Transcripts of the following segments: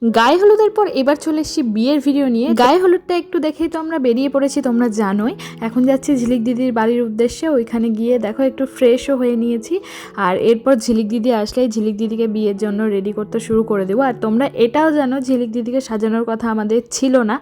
গায়ে হলুদের পর এবার চলে এসেছি বিয়ের ভিডিও নিয়ে। গায়ে হলুদটা একটু দেখেই তো আমরা বেরিয়ে পড়েছি, তোমরা জানোই। এখন যাচ্ছি ঝিলিক দিদির বাড়ির উদ্দেশ্যে। ওইখানে গিয়ে দেখো একটু ফ্রেশও হয়ে নিয়েছি, আর এরপর ঝিলিক দিদি আসলেই ঝিলিক দিদিকে বিয়ের জন্য রেডি করতে শুরু করে দেবো। আর তোমরা এটাও জানো ঝিলিক দিদিকে সাজানোর কথা আমাদের ছিল না,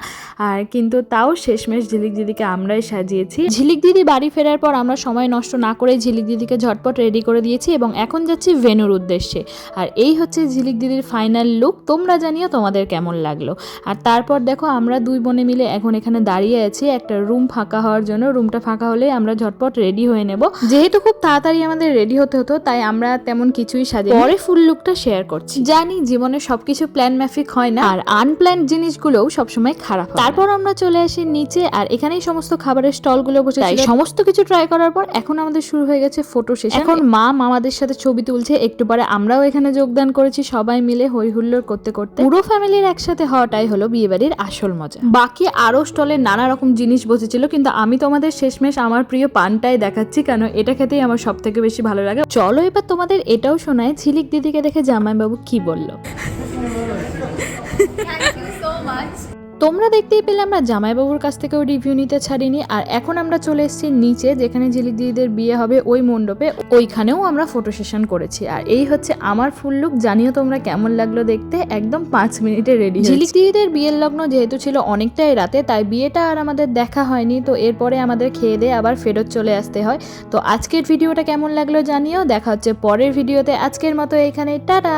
আর কিন্তু তাও শেষমেশ ঝিলিক দিদিকে আমরাই সাজিয়েছি। ঝিলিক দিদি বাড়ি ফেরার পর আমরা সময় নষ্ট না করে ঝিলিক দিদিকে ঝটপট রেডি করে দিয়েছি এবং এখন যাচ্ছি ভেন্যুর উদ্দেশ্যে। আর এই হচ্ছে ঝিলিক দিদির ফাইনাল লুক। তোমরা জানিও তোমাদের কেমন লাগলো। আর তারপর দেখো আমরা দুই বোনে মিলে এখন এখানে দাঁড়িয়ে আছি একটা রুম ফাঁকা হওয়ার জন্য। রুমটা ফাঁকা হলে আমরা ঝটপট রেডি হয়ে নেব। যেহেতু খুব তাড়াতাড়ি আমাদের রেডি হতে হতো, তাই আমরা তেমন কিছুই সাজিয়ে পরে ফুল লুকটা শেয়ার করছি। জানি জীবনে সবকিছু প্ল্যান মাফিক হয় না, আর আনপ্ল্যান জিনিসগুলোও সবসময় খারাপ হয়। তারপর আমরা চলে আসি নিচে, আর এখানেই সমস্ত খাবারের স্টলগুলো বসে, তাই সমস্ত কিছু ট্রাই করার পর এখন আমাদের শুরু হয়ে গেছে ফটো সেশন। এখন মা মামাদের সাথে ছবি তুলছে, একটু পরে আমরাও এখানে যোগদান করেছি সবাই মিলে হই হুল্লোড় করতে করতে। পুরো ফ্যামিলির একসাথে হওয়াটাই হলো বিয়েবাড়ির আসল মজা। বাকি আরো স্টলে নানা রকম জিনিস বসেছিল, কিন্তু আমি তোমাদের শেষমেশ আমার প্রিয় পানটাই দেখাচ্ছি, কেন এটা খেতেই আমার সব থেকে বেশি ভালো লাগে। চলো এবার তোমাদের এটাও শোনায় ঝিলিক দিদিকে দেখে জামাইবাবু কি বললো। তোমরা দেখতেই পেলে আমরা জামাইবাবুর কাছ থেকেও রিভিউ নিতে ছাড়িনি। আর এখন আমরা চলে এসেছি নিচে, যেখানে ঝিলিক দিদিদের বিয়ে হবে ওই মণ্ডপে, ওইখানেও আমরা ফটো সেশন করেছি। আর এই হচ্ছে আমার ফুল লুক। জানিও তোমরা কেমন লাগলো দেখতে। একদম 5 মিনিটে রেডি। ঝিলিক দিদিদের বিয়ের লগ্ন যেহেতু ছিল অনেকটাই রাতে, তাই বিয়েটা আর আমাদের দেখা হয়নি। তো এরপরে আমাদের খেয়ে দিয়ে আবার ফেরত চলে আসতে হয়। তো আজকের ভিডিওটা কেমন লাগলো জানিও। দেখা হচ্ছে পরের ভিডিওতে। আজকের মতো এখানে টাটা।